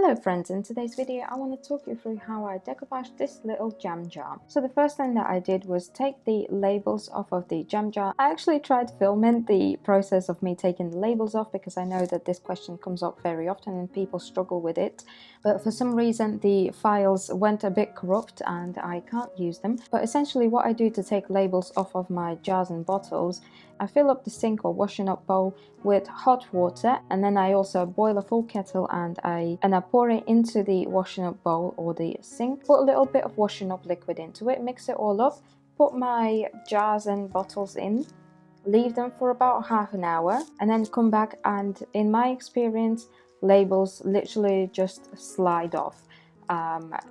Hello friends, in today's video I want to talk you through how I decoupaged this little jam jar. So the first thing that I did was take the labels off of the jam jar. I actually tried filming the process of me taking the labels off because I know that this question comes up very often and people struggle with it. But for some reason the files went a bit corrupt and I can't use them. But essentially what I do to take labels off of my jars and bottles, I fill up the sink or washing up bowl with hot water, and then I also boil a full kettle and I pour it into the washing up bowl or the sink. Put a little bit of washing up liquid into it, mix it all up, put my jars and bottles in, leave them for about half an hour, and then come back, and in my experience labels literally just slide off.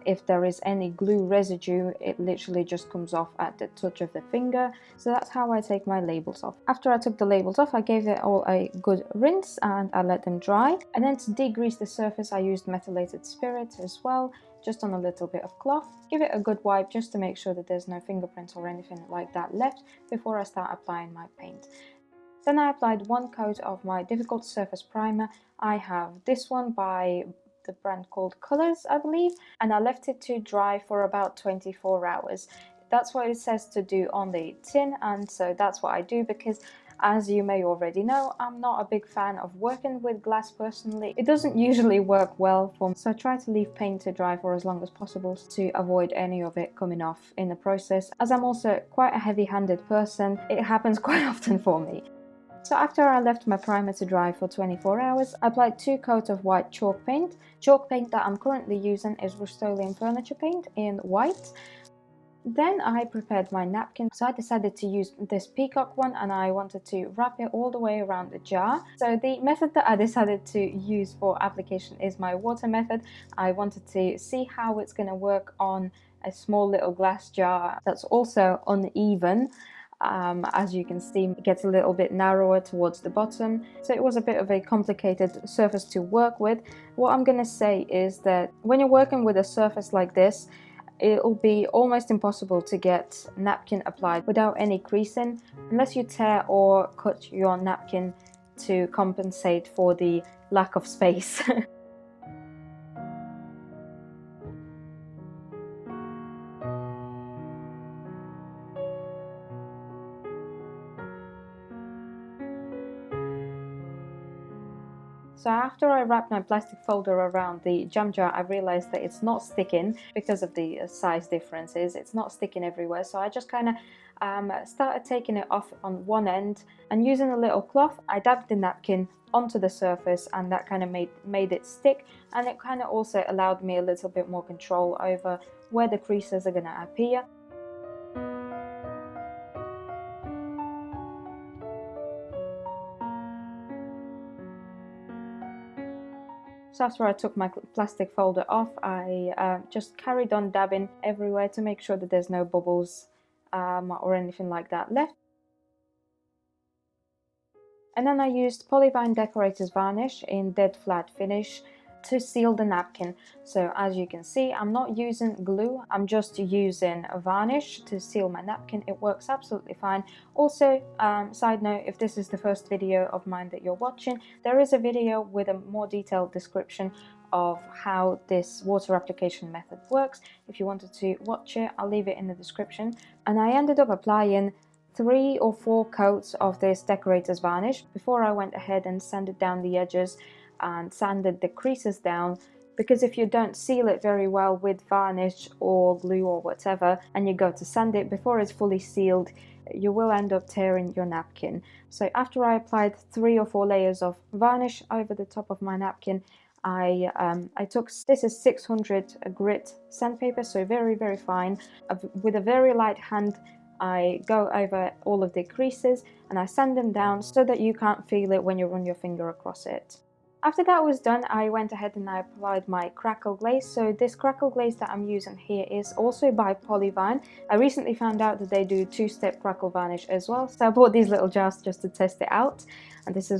If there is any glue residue, it literally just comes off at the touch of the finger. So that's how I take my labels off. After I took the labels off, I gave it all a good rinse and I let them dry. And then to degrease the surface, I used methylated spirit as well, just on a little bit of cloth. Give it a good wipe just to make sure that there's no fingerprints or anything like that left before I start applying my paint. Then I applied one coat of my difficult surface primer. I have this one by the brand called Colors, I believe, and I left it to dry for about 24 hours. That's what it says to do on the tin, and so that's what I do because, as you may already know, I'm not a big fan of working with glass personally. It doesn't usually work well for me, so I try to leave paint to dry for as long as possible to avoid any of it coming off in the process. As I'm also quite a heavy-handed person, it happens quite often for me. So after I left my primer to dry for 24 hours, I applied 2 coats of white chalk paint. Chalk paint that I'm currently using is Rust-Oleum furniture paint in white. Then I prepared my napkin, so I decided to use this peacock one and I wanted to wrap it all the way around the jar. So the method that I decided to use for application is my water method. I wanted to see how it's going to work on a small little glass jar that's also uneven. As you can see, it gets a little bit narrower towards the bottom, so it was a bit of a complicated surface to work with. What I'm going to say is that when you're working with a surface like this, it'll be almost impossible to get napkin applied without any creasing, unless you tear or cut your napkin to compensate for the lack of space. So after I wrapped my plastic folder around the jam jar, I realized that it's not sticking because of the size differences. It's not sticking everywhere, so I just kind of started taking it off on one end and using a little cloth, I dabbed the napkin onto the surface, and that kind of made it stick, and it kind of also allowed me a little bit more control over where the creases are going to appear. So after I took my plastic folder off, I just carried on dabbing everywhere to make sure that there's no bubbles or anything like that left. And then I used Polyvine Decorator's varnish in dead flat finish to seal the napkin. So as you can see, I'm not using glue, I'm just using a varnish to seal my napkin. It works absolutely fine. Also, side note, if this is the first video of mine that you're watching, there is a video with a more detailed description of how this water application method works. If you wanted to watch it, I'll leave it in the description. And I ended up applying 3 or 4 coats of this decorator's varnish before I went ahead and sanded down the edges and sanded the creases down, because if you don't seal it very well with varnish or glue or whatever and you go to sand it before it's fully sealed, you will end up tearing your napkin. So after I applied 3 or 4 layers of varnish over the top of my napkin, I took, this is 600 grit sandpaper, so very fine. With a very light hand I go over all of the creases and I sand them down so that you can't feel it when you run your finger across it. After that was done, I went ahead and I applied my Crackle glaze. So this Crackle glaze that I'm using here is also by Polyvine. I recently found out that they do 2-step Crackle varnish as well, so I bought these little jars just to test it out. And this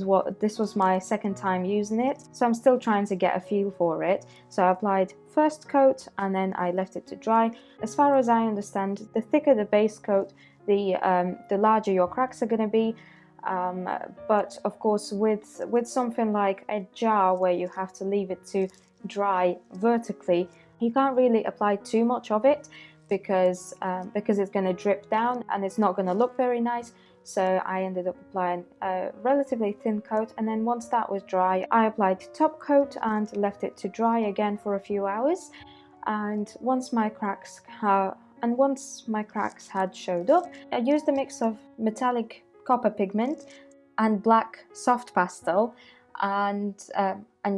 was my second time using it, so I'm still trying to get a feel for it. So I applied first coat and then I left it to dry. As far as I understand, the thicker the base coat, the larger your cracks are going to be. But of course with something like a jar where you have to leave it to dry vertically, you can't really apply too much of it because it's going to drip down and it's not going to look very nice. So I ended up applying a relatively thin coat, and then once that was dry, I applied top coat and left it to dry again for a few hours. And once my cracks had showed up, I used a mix of metallic copper pigment and black soft pastel, and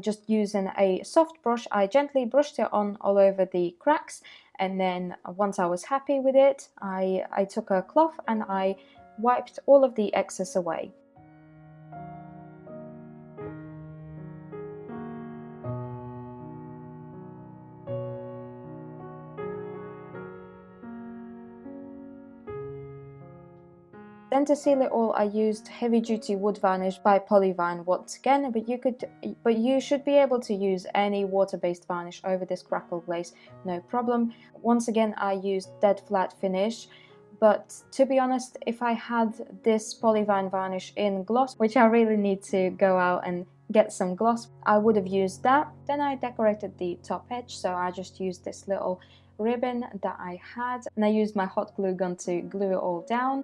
just using a soft brush, I gently brushed it on all over the cracks. And then once I was happy with it, I took a cloth and I wiped all of the excess away. Then to seal it all, I used heavy duty wood varnish by Polyvine once again, but you should be able to use any water-based varnish over this Crackle glaze, no problem. Once again, I used dead flat finish, but to be honest, if I had this Polyvine varnish in gloss, which I really need to go out and get some gloss, I would have used that. Then I decorated the top edge, so I just used this little ribbon that I had, and I used my hot glue gun to glue it all down.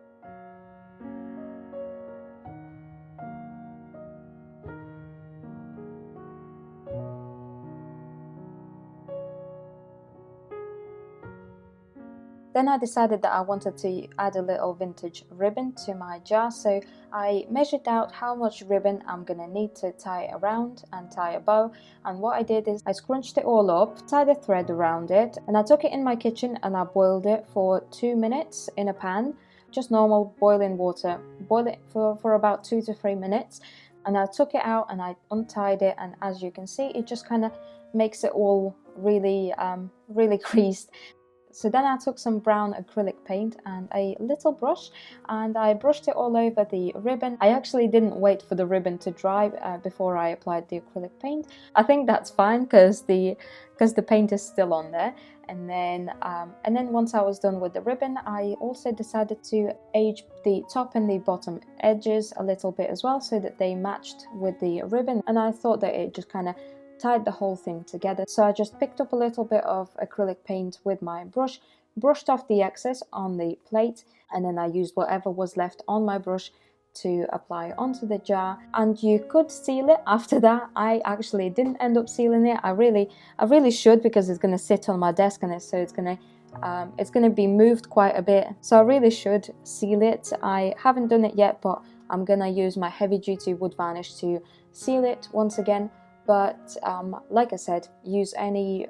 Then I decided that I wanted to add a little vintage ribbon to my jar, so I measured out how much ribbon I'm gonna need to tie around and tie a bow. And what I did is I scrunched it all up, tied a thread around it, and I took it in my kitchen and I boiled it for 2 minutes in a pan, just normal boiling water. Boil it for about 2 to 3 minutes, and I took it out and I untied it, and as you can see, it just kind of makes it all really creased. So then I took some brown acrylic paint and a little brush, and I brushed it all over the ribbon. I actually didn't wait for the ribbon to dry before I applied the acrylic paint. I think that's fine because the paint is still on there. And then once I was done with the ribbon, I also decided to age the top and the bottom edges a little bit as well, so that they matched with the ribbon. And I thought that it just kind of tied the whole thing together. So I just picked up a little bit of acrylic paint with my brush, brushed off the excess on the plate, and then I used whatever was left on my brush to apply onto the jar. And you could seal it after that. I actually didn't end up sealing it. I really should, because it's going to sit on my desk, and so it's going to be moved quite a bit, so I really should seal it. I haven't done it yet, but I'm going to use my heavy duty wood varnish to seal it once again. But like I said, use any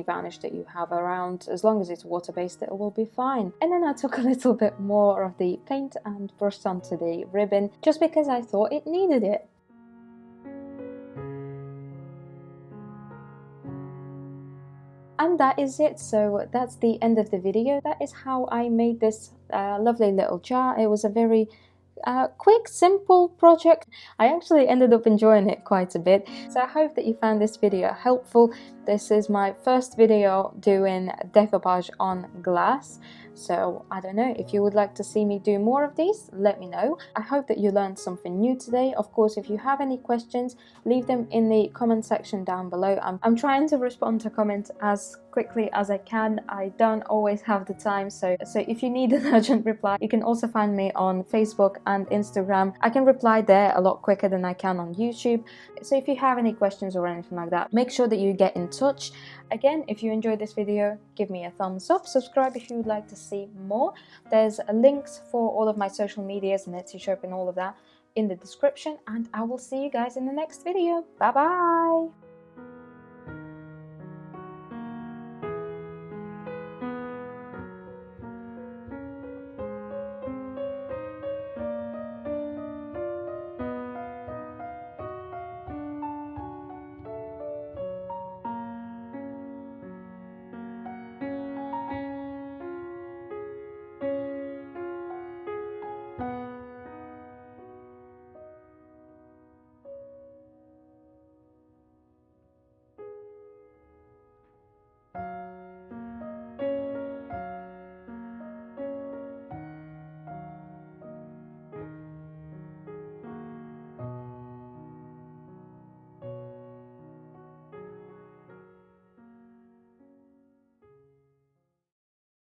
varnish that you have around. As long as it's water-based, it will be fine. And then I took a little bit more of the paint and brushed onto the ribbon, just because I thought it needed it. And that is it. So that's the end of the video. That is how I made this lovely little jar. It was a very quick, simple project. I actually ended up enjoying it quite a bit, so I hope that you found this video helpful. This is my first video doing decoupage on glass, so I don't know, if you would like to see me do more of these, let me know. I hope that you learned something new today. Of course, if you have any questions, leave them in the comment section down below. I'm trying to respond to comments as quickly as I can. I don't always have the time, so if you need an urgent reply, you can also find me on Facebook and Instagram. I can reply there a lot quicker than I can on YouTube. So if you have any questions or anything like that, make sure that you get in touch. Again, if you enjoyed this video, give me a thumbs up, subscribe if you would like to see more. There's links for all of my social medias and Etsy shop and all of that in the description, and I will see you guys in the next video. Bye bye.